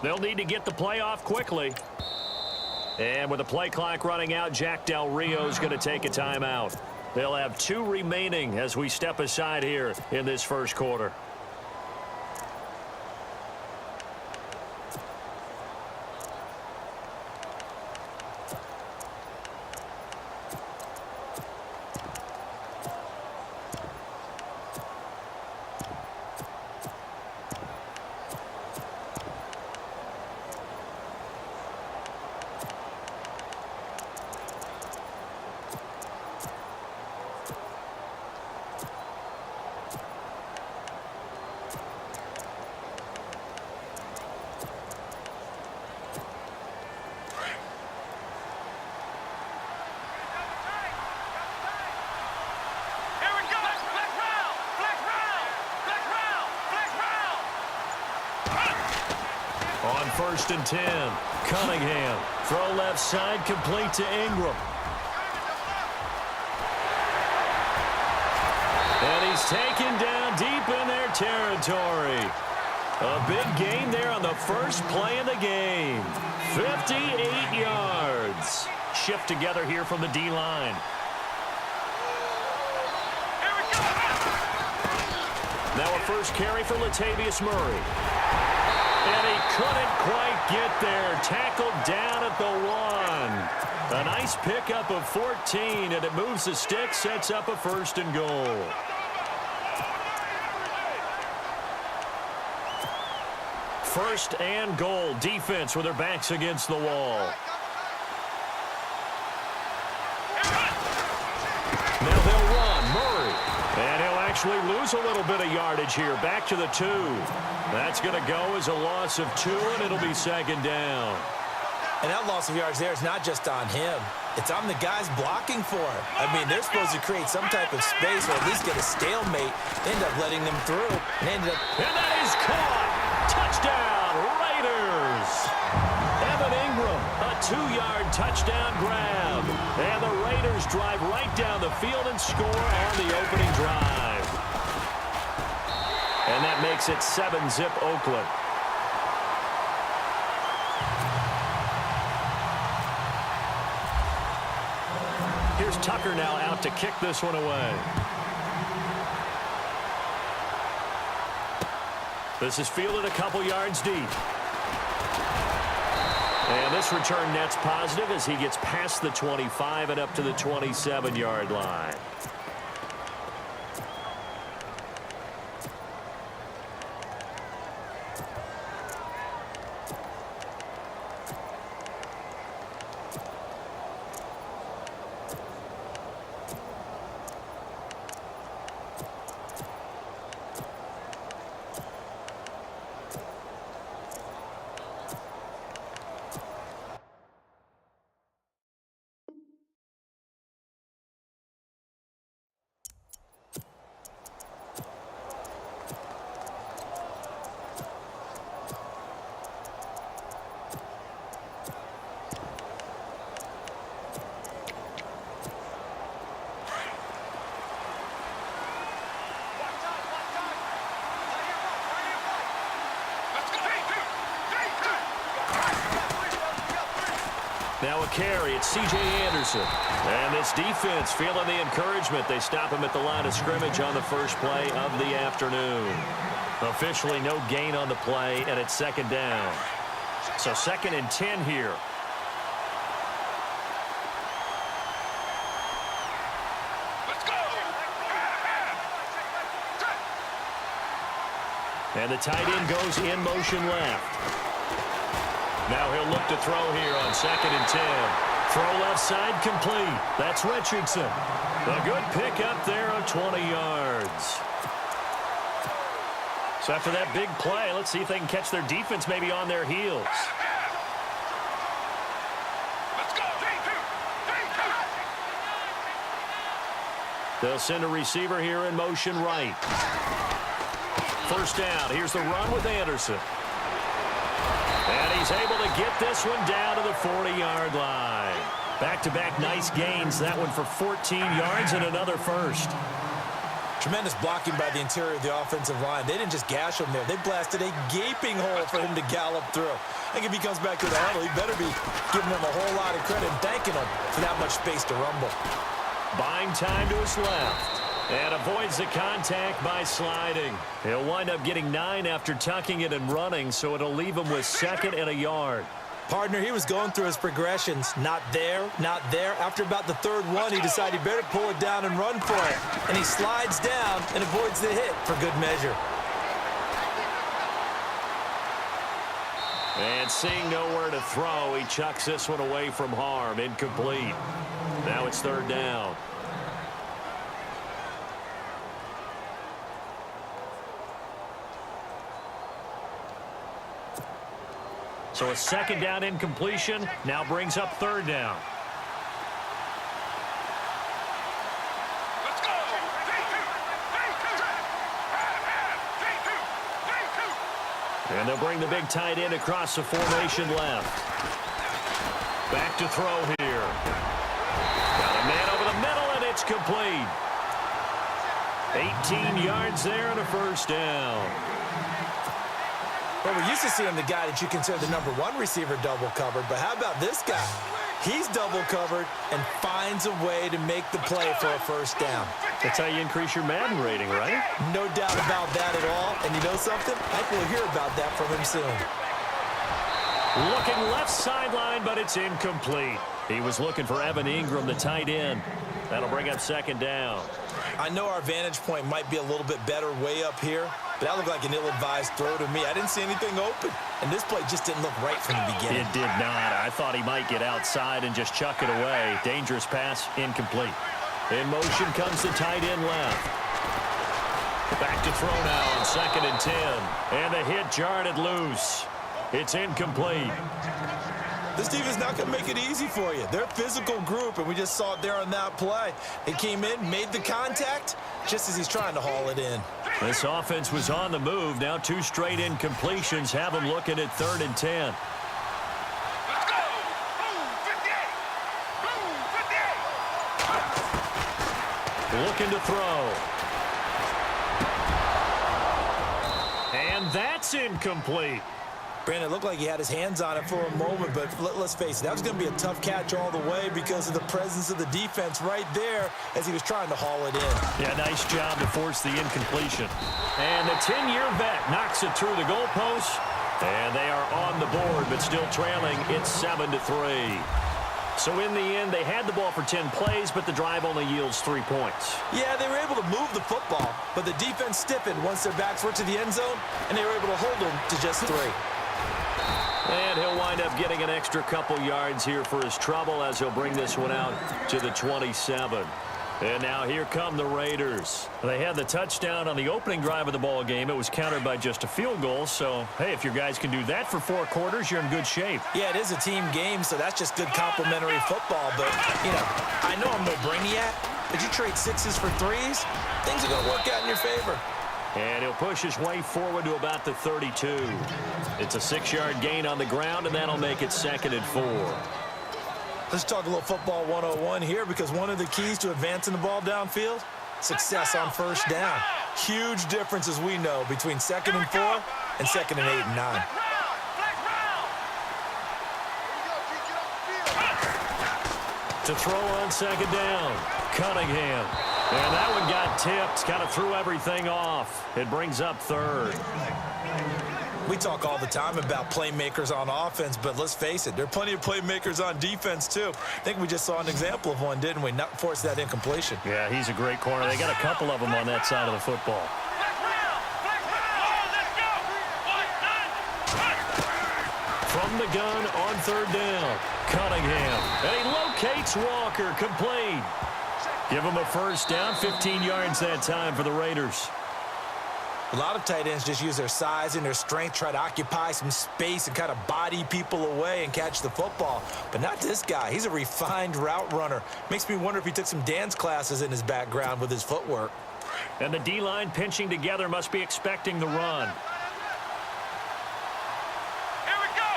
They'll need to get the play off quickly. And with the play clock running out, Jack Del Rio is going to take a timeout. They'll have 2 remaining as we step aside here in this first quarter. On 1st and 10, Cunningham. Throw left side, complete to Ingram. And he's taken down deep in their territory. A big gain there on the first play of the game. 58 yards. Shift together here from the D-line. Now a first carry for Latavius Murray. And he couldn't quite get there. Tackled down at the 1. A nice pickup of 14, and it moves the stick, sets up a 1st and goal. First and goal. Defense with their backs against the wall. Now they'll run. Murray. And he'll actually lose a little bit of yardage here. Back to the 2. That's going to go as a loss of 2, and it'll be 2nd down. And that loss of yards there is not just on him. It's on the guys blocking for him. I mean, they're supposed to create some type of space or at least get a stalemate. They end up letting them through. And that is caught. Touchdown, Raiders. Evan Ingram, a 2-yard touchdown grab. And the Raiders drive right down the field and score on the opening drive. And that makes it 7-zip Oakland. Here's Tucker now out to kick this one away. This is fielded a couple yards deep. And this return net's positive as he gets past the 25 and up to the 27-yard line. Now a carry, it's C.J. Anderson. And this defense feeling the encouragement. They stop him at the line of scrimmage on the first play of the afternoon. Officially no gain on the play, and it's 2nd down. So 2nd and 10 here. Let's go! And the tight end goes in motion left. Now he'll look to throw here on 2nd and 10. Throw left side complete. That's Richardson. A good pickup there of 20 yards. So after that big play, let's see if they can catch their defense maybe on their heels. Let's go! They'll send a receiver here in motion right. First down. Here's the run with Anderson. And he's able to get this one down to the 40-yard line. Back-to-back nice gains. That one for 14 yards and another first. Tremendous blocking by the interior of the offensive line. They didn't just gash him there. They blasted a gaping hole for him to gallop through. I think if he comes back to the huddle, he better be giving them a whole lot of credit and thanking them for that much space to rumble. Buying time to his left. And avoids the contact by sliding. He'll wind up getting 9 after tucking it and running, so it'll leave him with 2nd and a yard. Partner, he was going through his progressions. Not there, not there. After about the 3rd one, he decided he better pull it down and run for it. And he slides down and avoids the hit for good measure. And seeing nowhere to throw, he chucks this one away from harm. Incomplete. Now it's 3rd down. So a 2nd down incompletion now brings up 3rd down. Let's go. And they'll bring the big tight end across the formation left. Back to throw here. Got a man over the middle, and it's complete. 18 yards there and a 1st down. Well, we're used to seeing the guy that you consider the number 1 receiver double covered, but how about this guy? He's double covered and finds a way to make the play for a 1st down. That's how you increase your Madden rating, right? No doubt about that at all. And you know something? I think we'll hear about that from him soon. Looking left sideline, but it's incomplete. He was looking for Evan Ingram, the tight end. That'll bring up 2nd down. I know our vantage point might be a little bit better way up here, but that looked like an ill-advised throw to me. I didn't see anything open, and this play just didn't look right from the beginning. It did not. I thought he might get outside and just chuck it away. Dangerous pass, incomplete. In motion comes the tight end left. Back to throw now on 2nd and 10. And the hit jarred it loose. It's incomplete. This team is not going to make it easy for you. They're a physical group, and we just saw it there on that play. He came in, made the contact, just as he's trying to haul it in. This offense was on the move. Now 2 straight incompletions have them looking at 3rd and 10. Let's go. Move 58. Move 58. Looking to throw. And that's incomplete. Brandon, it looked like he had his hands on it for a moment, but let's face it, that was going to be a tough catch all the way because of the presence of the defense right there as he was trying to haul it in. Yeah, nice job to force the incompletion. And the 10-year vet knocks it through the goalpost, and they are on the board, but still trailing. It's 7-3. So in the end, they had the ball for 10 plays, but the drive only yields 3 points. Yeah, they were able to move the football, but the defense stiffened once their backs were to the end zone, and they were able to hold them to just 3. And he'll wind up getting an extra couple yards here for his trouble as he'll bring this one out to the 27. And now here come the Raiders. They had the touchdown on the opening drive of the ball game. It was countered by just a field goal. So, hey, if your guys can do that for 4 quarters, you're in good shape. Yeah, it is a team game, so that's just good complimentary football. But, you know, I know I'm no brainiac, but you trade 6s for 3s, things are going to work out in your favor. And he'll push his way forward to about the 32. It's a 6-yard gain on the ground, and that'll make it 2nd and 4. Let's talk a little football 101 here, because one of the keys to advancing the ball downfield, success on 1st down. Huge difference, as we know, between 2nd and 4 and 2nd and 8 and 9. To throw on 2nd down, Cunningham. And that one got tipped, kind of threw everything off. It brings up 3rd. We talk all the time about playmakers on offense, but let's face it, there are plenty of playmakers on defense, too. I think we just saw an example of one, didn't we? Not force that incompletion. Yeah, he's a great corner. They got a couple of them on that side of the football. From the gun on 3rd down, Cunningham. And he locates Walker, complete. Give him a 1st down, 15 yards that time for the Raiders. A lot of tight ends just use their size and their strength, try to occupy some space and kind of body people away and catch the football. But not this guy. He's a refined route runner. Makes me wonder if he took some dance classes in his background with his footwork. And the D-line pinching together must be expecting the run. Here we go.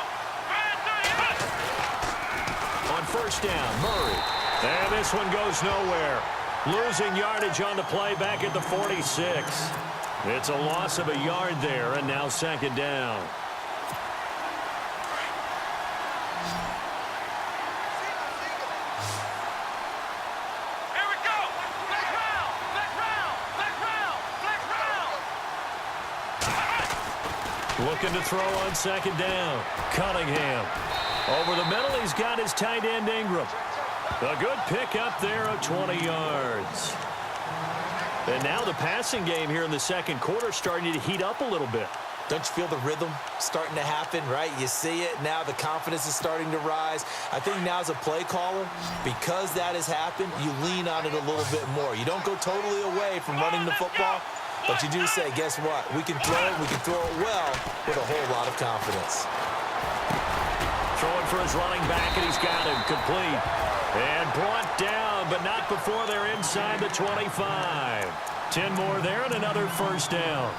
On 1st down, Murray. And this one goes nowhere. Losing yardage on the play back at the 46. It's a loss of a yard there, and now second down. Here we go. Flex round. Flex round. Flex round. Flex round. Looking to throw on second down. Cunningham. Over the middle, he's got his tight end Ingram. A good pick up there of 20 yards. And now the passing game here in the second quarter starting to heat up a little bit. Don't you feel the rhythm starting to happen, right? You see it now. The confidence is starting to rise. I think now as a play caller, because that has happened, you lean on it a little bit more. You don't go totally away from running the football, but you do say, guess what? We can throw it. We can throw it well with a whole lot of confidence. Throwing for his running back, and he's got him complete. And brought down, but not before they're inside the 25. 10 more there and another first down.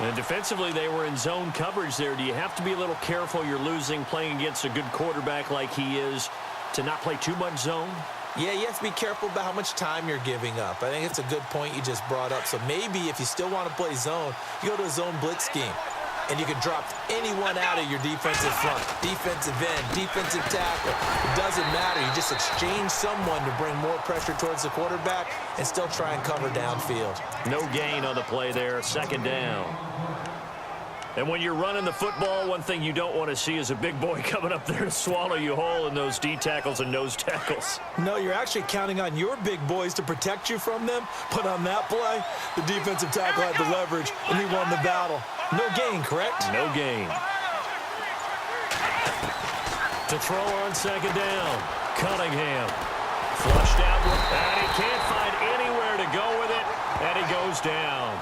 And defensively, they were in zone coverage there. Do you have to be a little careful you're losing playing against a good quarterback like he is to not play too much zone? Yeah, you have to be careful about how much time you're giving up. I think it's a good point you just brought up. So maybe if you still want to play zone, you go to a zone blitz scheme. And you can drop anyone out of your defensive front, defensive end, defensive tackle. It doesn't matter. You just exchange someone to bring more pressure towards the quarterback and still try and cover downfield. No gain on the play there, second down. And when you're running the football, one thing you don't want to see is a big boy coming up there to swallow you whole in those D tackles and nose tackles. No, you're actually counting on your big boys to protect you from them. But on that play, the defensive tackle had the leverage, and he won the battle. No gain, correct? No gain. To throw on second down, Cunningham. Flushed out, and he can't find anywhere to go with it, and he goes down.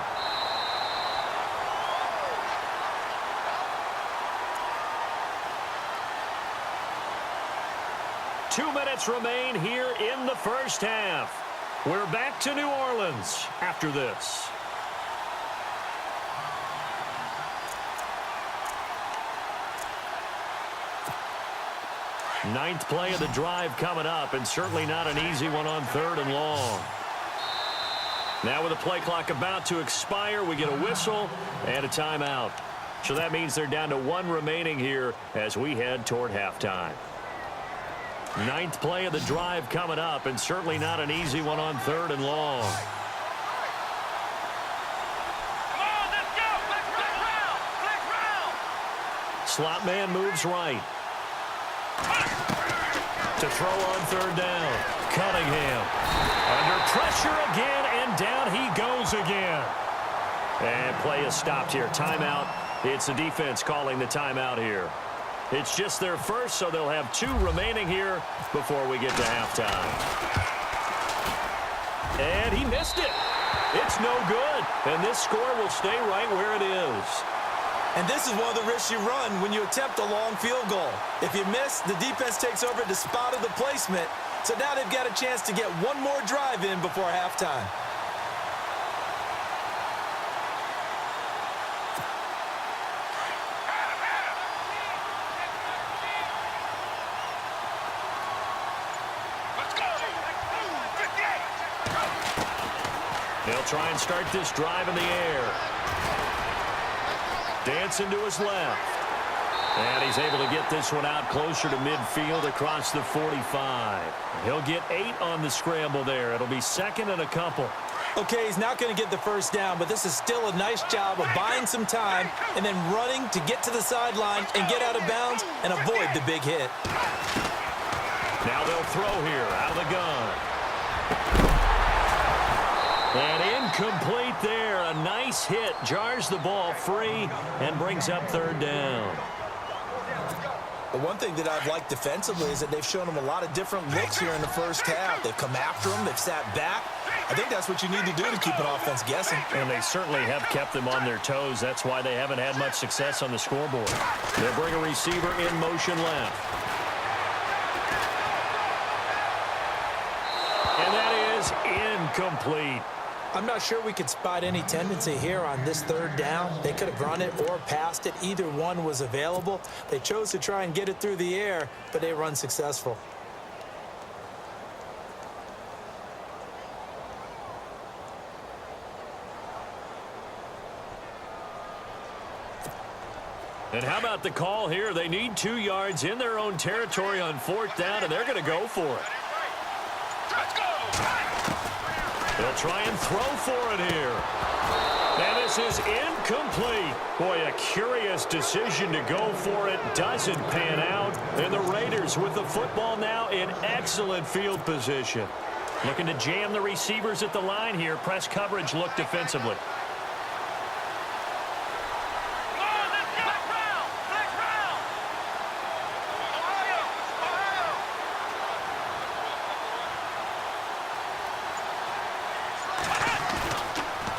Two minutes remain here in the first half. We're back to New Orleans after this. Ninth play of the drive coming up, and certainly not an easy one on third and long. Now with the play clock about to expire, we get a whistle and a timeout. So that means they're down to one remaining here as we head toward halftime. Ninth play of the drive coming up, and certainly not an easy one on third and long. Come on, let's go. Flex round. Flex round. Slot man moves right. To throw on third down, Cunningham. Under pressure again, and down he goes again. And play is stopped here. Timeout. It's the defense calling the timeout here. It's just their first, so they'll have two remaining here before we get to halftime. And he missed it. It's no good. And this score will stay right where it is. And this is one of the risks you run when you attempt a long field goal. If you miss, the defense takes over the spot of the placement. So now they've got a chance to get one more drive in before halftime. Let's go. 58. They'll try and start this drive in the air. Dancing to his left. And he's able to get this one out closer to midfield across the 45. He'll get 8 on the scramble there. It'll be second and a couple. Okay, he's not going to get the first down, but this is still a nice job of buying some time and then running to get to the sideline and get out of bounds and avoid the big hit. Now they'll throw here out of the gun. And incomplete there. A nice hit. Jars the ball free and brings up third down. The one thing that I've liked defensively is that they've shown them a lot of different looks here in the first half. They've come after them. They've sat back. I think that's what you need to do to keep an offense guessing. And they certainly have kept them on their toes. That's why they haven't had much success on the scoreboard. They'll bring a receiver in motion left. And that is incomplete. I'm not sure we could spot any tendency here on this third down. They could have run it or passed it. Either one was available. They chose to try and get it through the air, but they were unsuccessful. And how about the call here? They need 2 yards in their own territory on 4th down, and they're going to go for it. Let's go! They'll try and throw for it here. And this is incomplete. Boy, a curious decision to go for it. Doesn't pan out. And the Raiders with the football now in excellent field position. Looking to jam the receivers at the line here. Press coverage look defensively.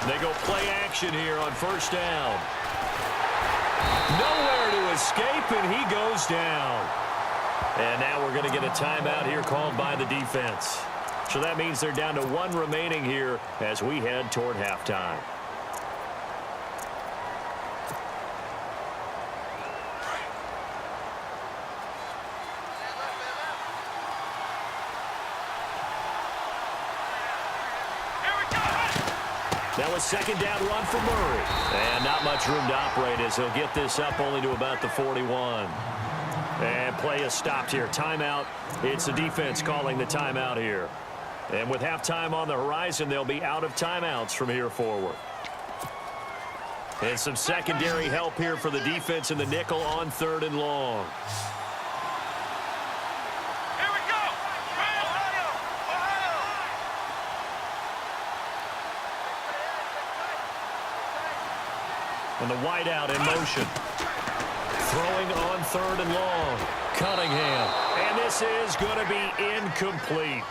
They go play action here on 1st down. Nowhere to escape, and he goes down. And now we're going to get a timeout here called by the defense. So that means they're down to 1 remaining here as we head toward halftime. Now a 2nd down run for Murray. And not much room to operate as he'll get this up only to about the 41. And play is stopped here. Timeout. It's the defense calling the timeout here. And with halftime on the horizon, they'll be out of timeouts from here forward. And some secondary help here for the defense in the nickel on 3rd and long. Here we go! And the wideout in motion. Throwing on 3rd and long. Cunningham. And this is going to be incomplete.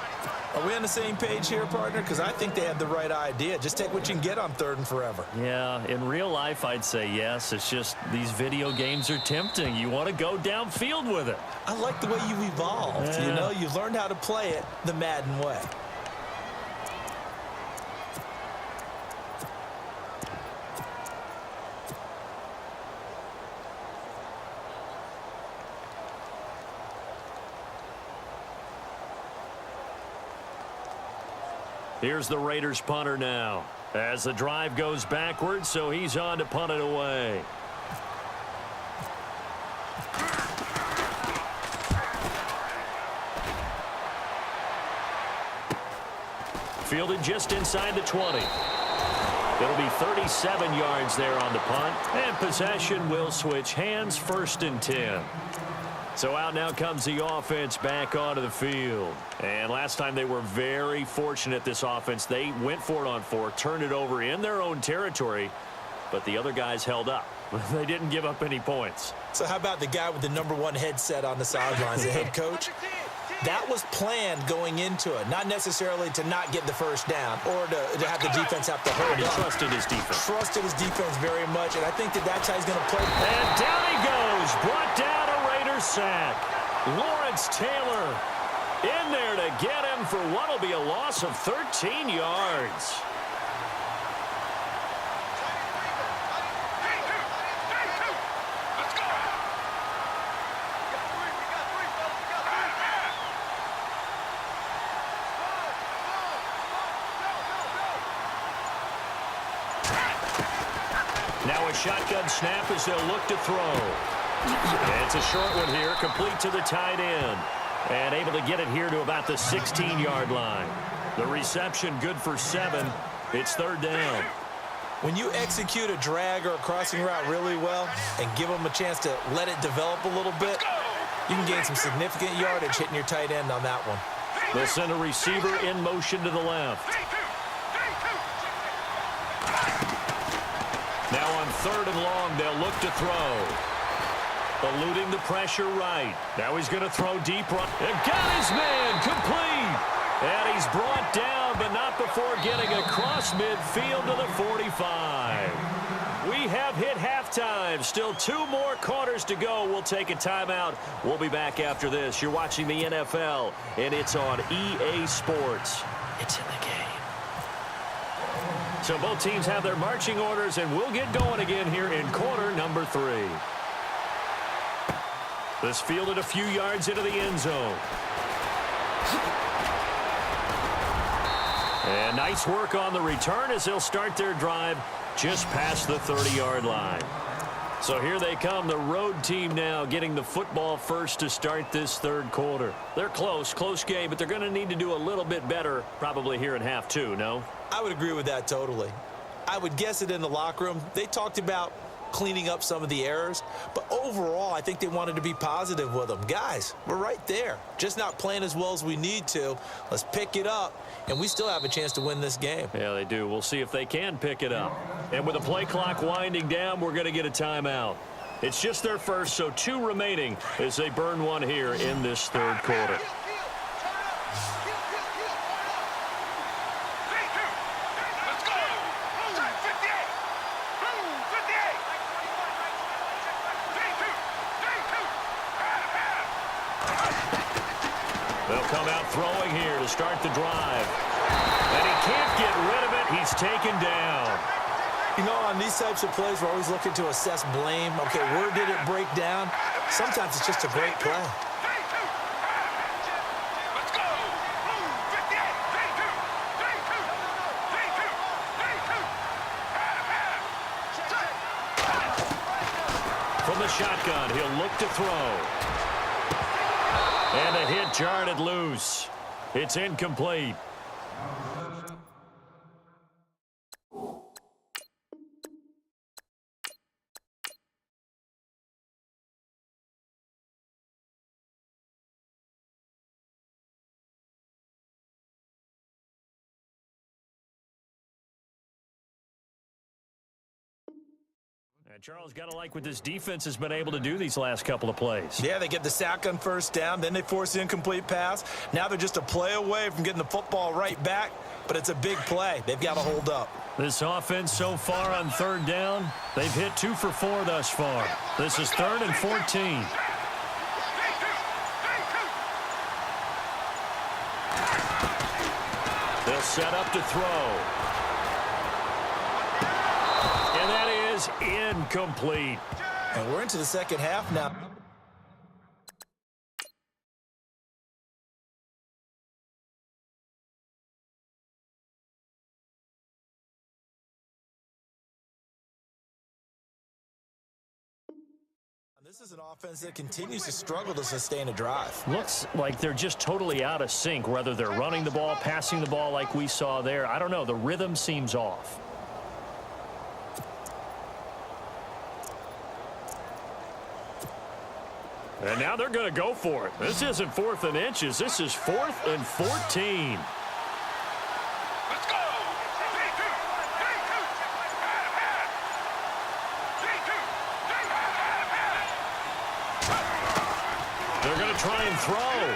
Are we on the same page here, partner? Because I think they had the right idea. Just take what you can get on 3rd and forever. Yeah, in real life, I'd say yes. It's just these video games are tempting. You want to go downfield with it. I like the way you evolved. Yeah. You know, you've learned how to play it the Madden way. Here's the Raiders punter now. As the drive goes backwards, so he's on to punt it away. Fielded just inside the 20. It'll be 37 yards there on the punt. And possession will switch hands, 1st and 10. So out now comes the offense back onto the field. And last time they were very fortunate, this offense. They went for it on 4, turned it over in their own territory, but the other guys held up. They didn't give up any points. So how about the guy with the #1 headset on the sidelines, the head coach? That was planned going into it, not necessarily to not get the 1st down or to have the defense have to hold He up. trusted his defense. Trusted his defense very much, and I think that's how he's going to play. And down he goes. Brought down a Raiders sack. Lawrence Taylor in there to get him for what will be a loss of 13 yards. Let's go! Now a shotgun snap as they'll look to throw. And it's a short one here, complete to the tight end. And able to get it here to about the 16-yard line. The reception good for 7. It's 3rd down. When you execute a drag or a crossing route really well and give them a chance to let it develop a little bit, you can gain some significant yardage hitting your tight end on that one. They'll send a receiver in motion to the left. Now on 3rd and long, they'll look to throw. Eluding the pressure right. Now he's going to throw deep right. And got his man complete. And he's brought down, but not before getting across midfield to the 45. We have hit halftime. Still 2 more quarters to go. We'll take a timeout. We'll be back after this. You're watching the NFL, and it's on EA Sports. It's in the game. So both teams have their marching orders, and we'll get going again here in quarter number 3. This fielded a few yards into the end zone. And nice work on the return as they'll start their drive just past the 30-yard line. So here they come, the road team now getting the football first to start this third quarter. They're close game, but they're going to need to do a little bit better probably here in half two, no? I would agree with that totally. I would guess it in the locker room. They talked about cleaning up some of the errors, but overall, I think they wanted to be positive with them. Guys, we're right there. Just not playing as well as we need to. Let's pick it up, and we still have a chance to win this game. Yeah, they do. We'll see if they can pick it up. And with the play clock winding down, we're going to get a timeout. It's just their first, so 2 remaining as they burn one here in this third quarter. They'll come out throwing here to start the drive. And he can't get rid of it. He's taken down. You know, on these types of plays, we're always looking to assess blame. Okay, where did it break down? Sometimes it's just a great play. From the shotgun, he'll look to throw. And a hit jarred loose. It's incomplete. And Charles, got to like what this defense has been able to do these last couple of plays. Yeah, they get the sack on first down, then they force the incomplete pass. Now they're just a play away from getting the football right back, but it's a big play. They've got to hold up. This offense so far on third down, they've hit 2 for 4 thus far. This is 3rd and 14. They'll set up to throw. And that is incomplete. And we're into the second half now. This is an offense that continues to struggle to sustain a drive. Looks like they're just totally out of sync, whether they're running the ball, passing the ball like we saw there. I don't know. The rhythm seems off. And now they're going to go for it. This isn't 4th and inches. This is 4th and 14. Let's go! They're going to try and throw.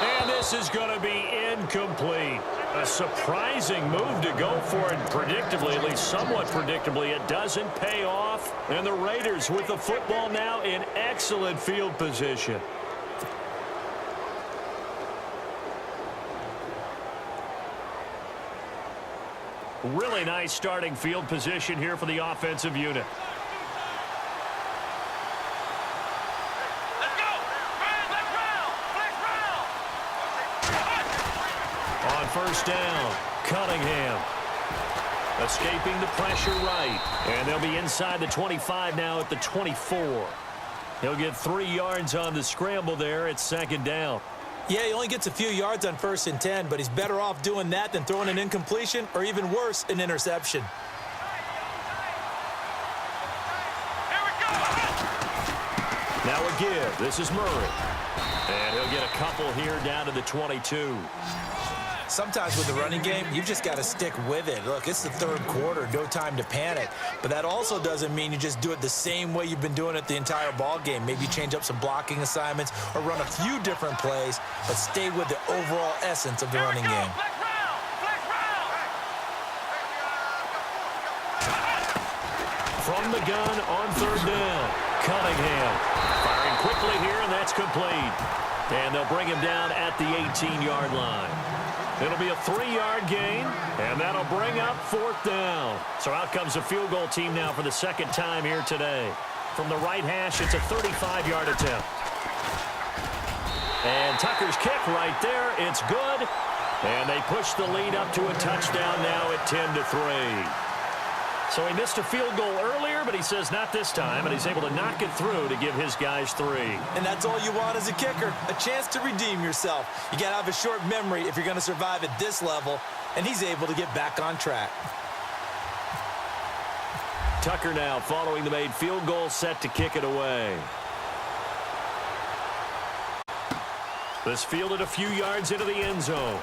And this is going to be incomplete. A surprising move to go for it predictably, at least somewhat predictably. It doesn't pay off. And the Raiders with the football now in excellent field position. Really nice starting field position here for the offensive unit. Let's go! Let's round! On first down, Cunningham. Escaping the pressure right. And they'll be inside the 25 now at the 24. He'll get 3 yards on the scramble there. It's 2nd down. Yeah, he only gets a few yards on 1st and 10, but he's better off doing that than throwing an incompletion or even worse, an interception. Here we go! Now a give. This is Murray. And he'll get a couple here down to the 22. Sometimes with the running game, you've just got to stick with it. Look, it's the 3rd quarter, no time to panic. But that also doesn't mean you just do it the same way you've been doing it the entire ball game. Maybe change up some blocking assignments or run a few different plays, but stay with the overall essence of the running game. From the gun on 3rd down, Cunningham firing quickly here, and that's complete. And they'll bring him down at the 18-yard line. It'll be a 3-yard gain, and that'll bring up 4th down. So out comes the field goal team now for the 2nd time here today. From the right hash, it's a 35-yard attempt. And Tucker's kick right there. It's good. And they push the lead up to a touchdown now at 10-3. So he missed a field goal earlier, but he says not this time, and he's able to knock it through to give his guys 3. And that's all you want as a kicker, a chance to redeem yourself. You got to have a short memory if you're going to survive at this level, and he's able to get back on track. Tucker now following the made field goal, set to kick it away. This fielded a few yards into the end zone.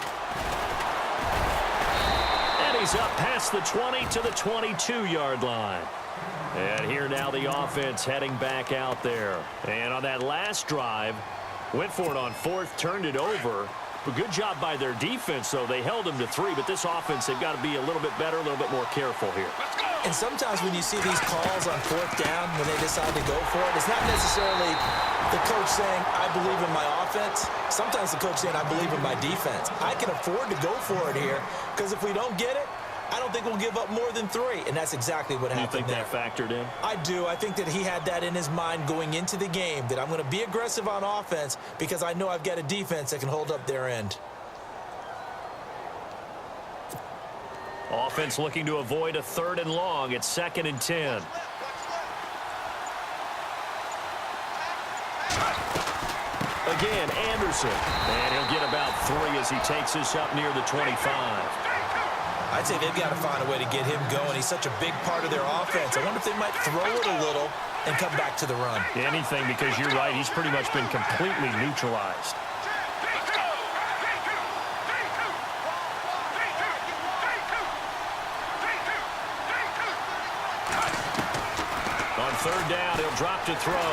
And he's up past the 20 to the 22-yard line. And here now the offense heading back out there. And on that last drive, went for it on 4th, turned it over. But good job by their defense, though. They held them to 3, but this offense, they've got to be a little bit better, a little bit more careful here. And sometimes when you see these calls on 4th down, when they decide to go for it, it's not necessarily the coach saying, I believe in my offense. Sometimes the coach saying, I believe in my defense. I can afford to go for it here, because if we don't get it, I don't think we'll give up more than 3, and that's exactly what happened there. You think that factored in? I do. I think that he had that in his mind going into the game, that I'm going to be aggressive on offense because I know I've got a defense that can hold up their end. Offense looking to avoid a 3rd and long. It's 2nd and 10. Again, Anderson. And he'll get about 3 as he takes this up near the 25. I'd say they've got to find a way to get him going. He's such a big part of their offense. I wonder if they might throw it a little and come back to the run. Anything, because you're right. He's pretty much been completely neutralized. On 3rd down, he'll drop to throw.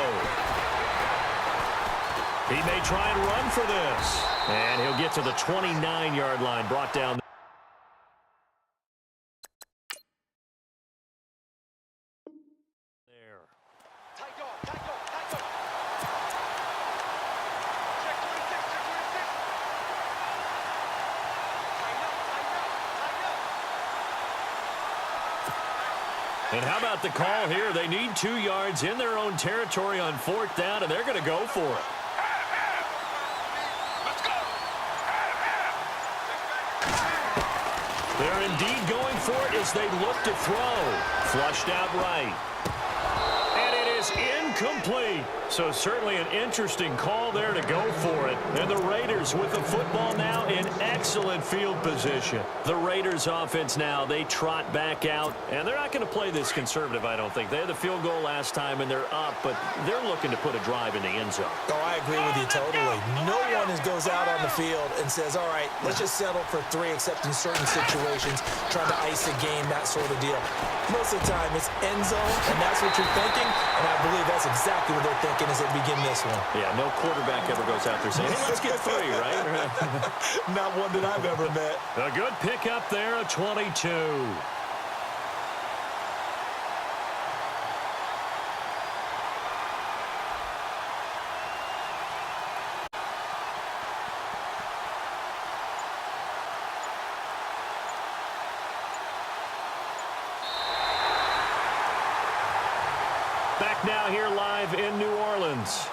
He may try and run for this. And he'll get to the 29-yard line, brought down there. And how about the call here? They need 2 yards in their own territory on 4th down, and they're going to go for it. They're indeed going for it as they look to throw. Flushed out right. And it is incomplete. So certainly an interesting call there to go for it. And the Raiders with the football now in excellent field position. The Raiders offense now, they trot back out. And they're not going to play this conservative, I don't think. They had the field goal last time and they're up, but they're looking to put a drive in the end zone. Oh, I agree with you totally. No one goes out on the field and says, all right, let's just settle for 3, except in certain situations, trying to ice a game, that sort of deal. Most of the time, it's end zone, and that's what you're thinking, and I believe that's exactly what they're thinking as they begin this one. Yeah, no quarterback ever goes out there saying, hey, let's get 3, right? Not one that I've ever met. A good pickup there, a 22. Back now here live in New Orleans.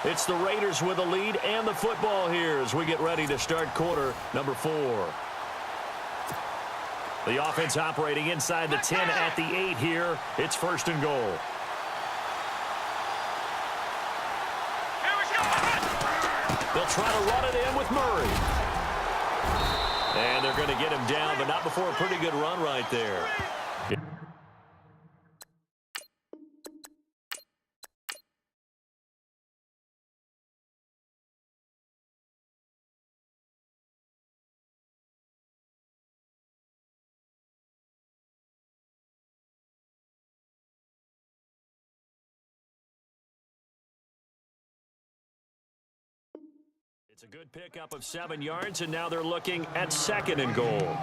It's the Raiders with a lead and the football here as we get ready to start quarter number 4. The offense operating inside the 10 at the 8 here. It's 1st and goal. They'll try to run it in with Murray. And they're going to get him down, but not before a pretty good run right there. It's a good pickup of 7 yards, and now they're looking at 2nd and goal.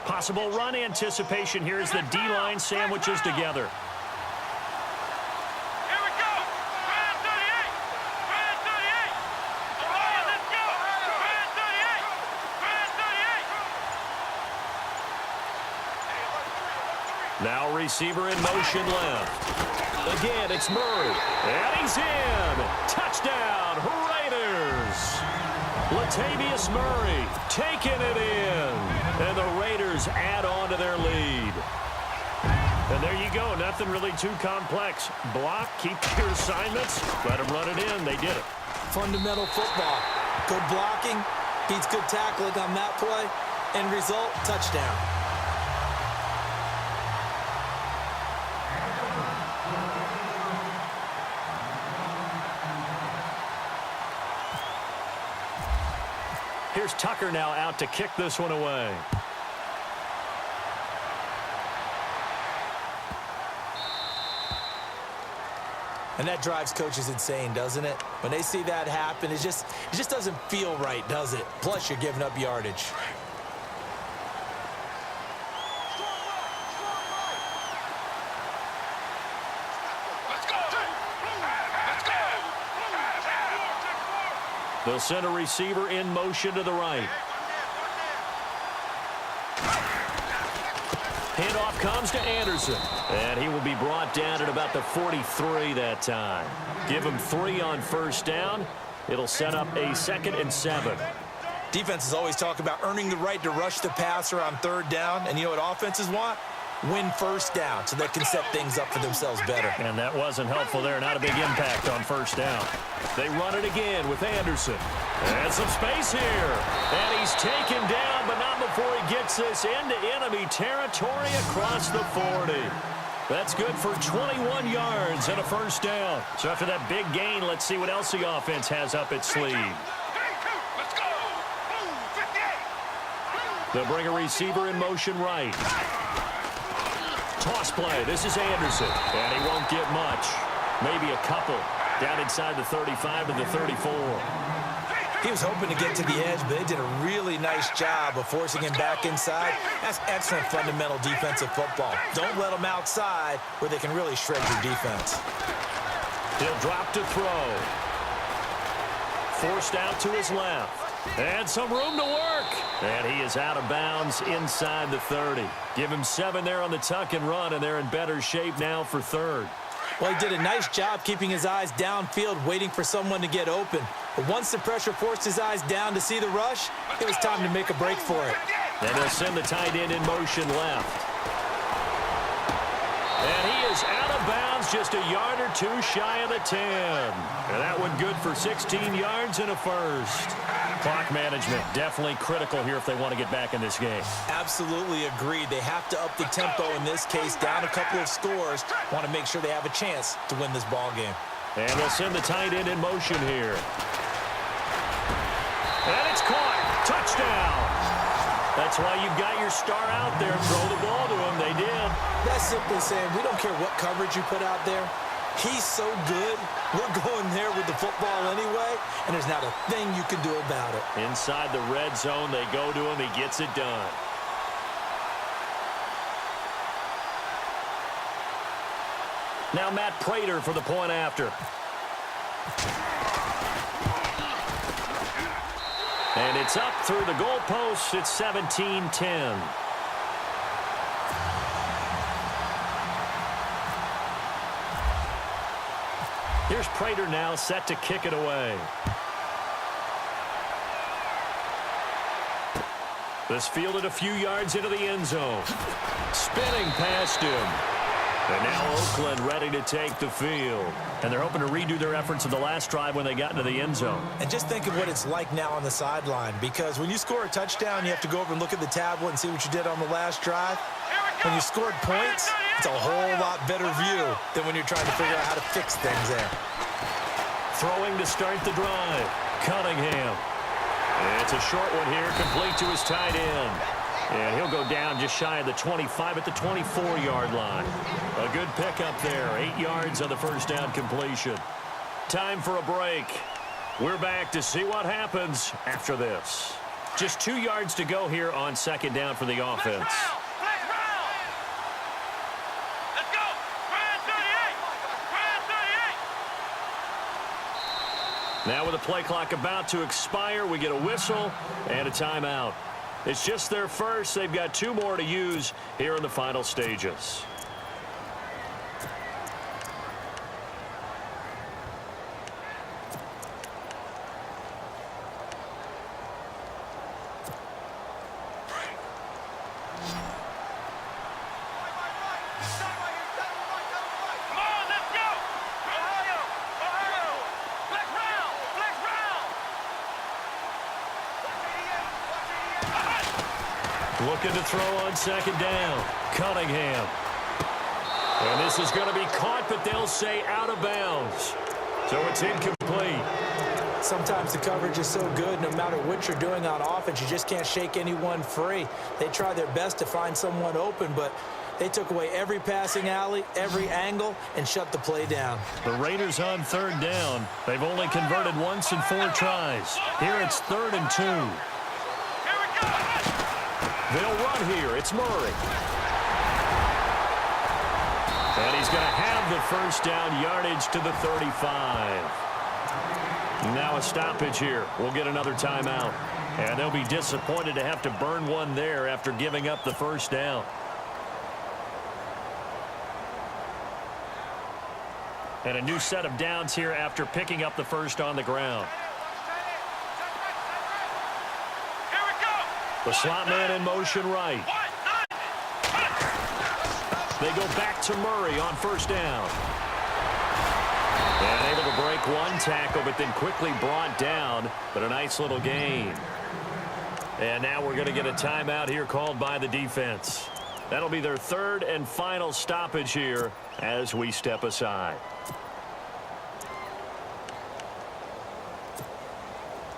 Possible run anticipation here as the D-line sandwiches together. Here we go! Brand 38! Brand 38! Orion, let's go! Brand 38! Brand 38! Now receiver in motion left. Again, it's Murray. And he's in. Touchdown, Raiders. Latavius Murray taking it in. And the Raiders add on to their lead. And there you go. Nothing really too complex. Block, keep your assignments, let them run it in. They did it. Fundamental football. Good blocking, beats good tackling on that play. End result, touchdown. Here's Tucker now out to kick this one away. And that drives coaches insane, doesn't it? When they see that happen, it just doesn't feel right, does it? Plus, you're giving up yardage. They'll send a receiver in motion to the right. Handoff comes to Anderson. And he will be brought down at about the 43 that time. Give him 3 on first down. It'll set up a 2nd and 7. Defenses always talk about earning the right to rush the passer on 3rd down. And you know what offenses want? Win first down so they can set things up for themselves better. And that wasn't helpful there. Not a big impact on first down. They run it again with Anderson. And some space here. And he's taken down, but not before he gets this into enemy territory across the 40. That's good for 21 yards and a first down. So after that big gain, let's see what else the offense has up its sleeve. They'll bring a receiver in motion right. Toss play. This is Anderson. And he won't get much. Maybe a couple. Down inside the 35 to the 34. He was hoping to get to the edge, but they did a really nice job of forcing him back inside. That's excellent fundamental defensive football. Don't let them outside where they can really shred your defense. He'll drop to throw. Forced out to his left. And some room to work. And he is out of bounds inside the 30. Give him 7 there on the tuck and run, and they're in better shape now for 3rd. Well, he did a nice job keeping his eyes downfield, waiting for someone to get open. But once the pressure forced his eyes down to see the rush, it was time to make a break for it. And they'll send the tight end in motion left. And he is out of bounds, just a yard or 2 shy of the 10. And that one good for 16 yards and a first. Clock management definitely critical here if they want to get back in this game. Absolutely agreed. They have to up the tempo in this case, down a couple of scores. Want to make sure they have a chance to win this ball game. And they'll send the tight end in motion here. And it's caught. Touchdown. That's why you've got your star out there. Throw the ball to him. They did. That's simply saying we don't care what coverage you put out there. He's so good. We're going there with the football anyway, and there's not a thing you can do about it. Inside the red zone, they go to him. He gets it done. Now Matt Prater for the point after. And it's up through the goalposts. It's 17-10. Here's Prater now set to kick it away. This fielded a few yards into the end zone. Spinning past him. And now Oakland ready to take the field. And they're hoping to redo their efforts of the last drive when they got into the end zone. And just think of what it's like now on the sideline, because when you score a touchdown, you have to go over and look at the tablet and see what you did on the last drive. When you scored points, it's a whole lot better view than when you're trying to figure out how to fix things there. Throwing to start the drive. Cunningham. It's a short one here, complete to his tight end. And he'll go down just shy of the 25 at the 24-yard line. A good pickup there. 8 yards on the first down completion. Time for a break. We're back to see what happens after this. Just 2 yards to go here on second down for the offense. Now with the play clock about to expire, we get a whistle and a timeout. It's just their first. They've got 2 more to use here in the final stages. Looking to throw on second down. Cunningham. And this is going to be caught, but they'll say out of bounds. So it's incomplete. Sometimes the coverage is so good, no matter what you're doing on offense, you just can't shake anyone free. They try their best to find someone open, but they took away every passing alley, every angle, and shut the play down. The Raiders on third down. They've only converted once in 4 tries. Here it's 3rd and 2. Here we go. They'll run here. It's Murray. And he's going to have the first down, yardage to the 35. Now a stoppage here. We'll get another timeout. And they'll be disappointed to have to burn one there after giving up the first down. And a new set of downs here after picking up the first on the ground. Here we go. The slot man in motion right. They go back to Murray on first down. And able to break one tackle, but then quickly brought down. But a nice little gain. And now we're going to get a timeout here called by the defense. That'll be their 3rd and final stoppage here as we step aside.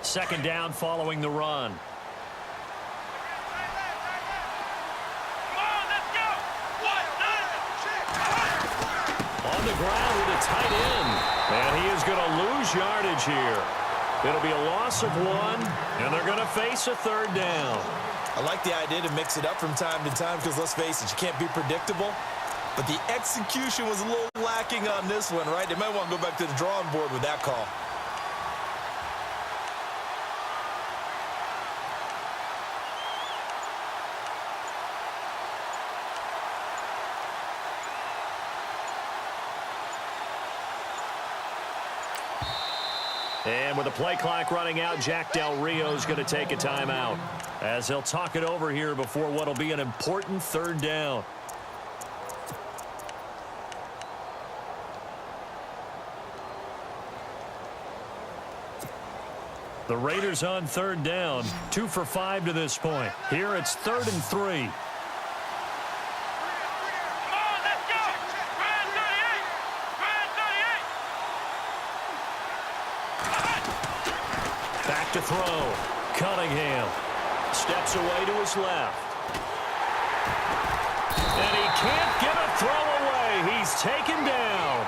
Second down following the run. On the ground with a tight end. And he is going to lose yardage here. It'll be a loss of 1, and they're going to face a 3rd down. I like the idea to mix it up from time to time because, let's face it, you can't be predictable. But the execution was a little lacking on this one, right? They might want to go back to the drawing board with that call. And with the play clock running out, Jack Del Rio is going to take a timeout as he'll talk it over here before what will be an important 3rd down. The Raiders on 3rd down, 2 for 5 to this point. Here it's 3rd and 3. To throw. Cunningham steps away to his left. And he can't get a throw away. He's taken down.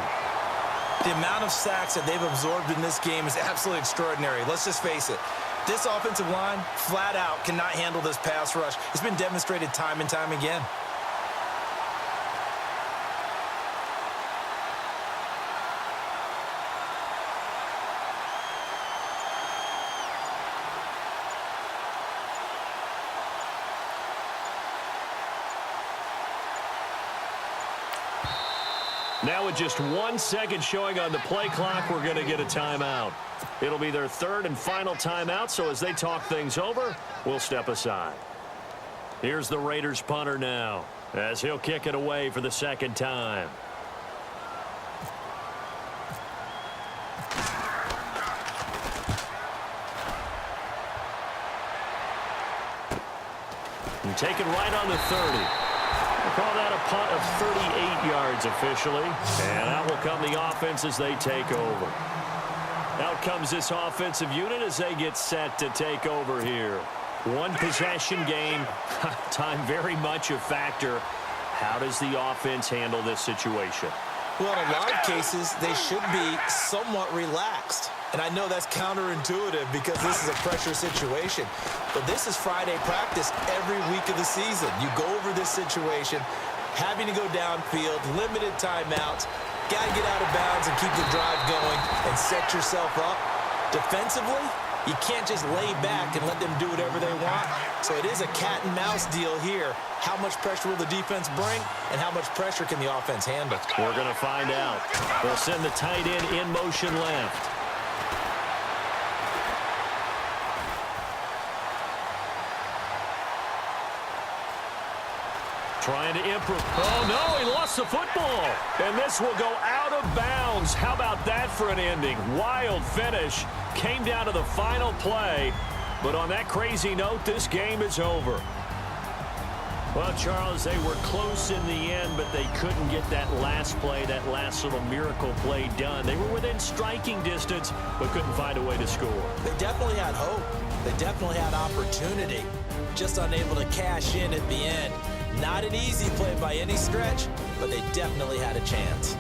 The amount of sacks that they've absorbed in this game is absolutely extraordinary. Let's just face it. This offensive line, flat out, cannot handle this pass rush. It's been demonstrated time and time again. Now with just 1 second showing on the play clock, we're going to get a timeout. It'll be their 3rd and final timeout, so as they talk things over, we'll step aside. Here's the Raiders punter now, as he'll kick it away for the 2nd time. And taken right on the 30. We'll call that a punt of 38 yards officially. And out will come the offense as they take over. Out comes this offensive unit as they get set to take over here. 1 possession game. Time very much a factor. How does the offense handle this situation? Well, in a lot of cases, they should be somewhat relaxed. And I know that's counterintuitive because this is a pressure situation. But this is Friday practice every week of the season. You go over this situation, having to go downfield, limited timeouts, got to get out of bounds and keep the drive going and set yourself up. Defensively, you can't just lay back and let them do whatever they want. So it is a cat and mouse deal here. How much pressure will the defense bring and how much pressure can the offense handle? We're going to find out. They'll send the tight end in motion left. Trying to improve. Oh, no, he lost the football. And this will go out of bounds. How about that for an ending? Wild finish. Came down to the final play. But on that crazy note, this game is over. Well, Charles, they were close in the end, but they couldn't get that last play, that last little miracle play done. They were within striking distance, but couldn't find a way to score. They definitely had hope. They definitely had opportunity. Just unable to cash in at the end. Not an easy play by any stretch, but they definitely had a chance.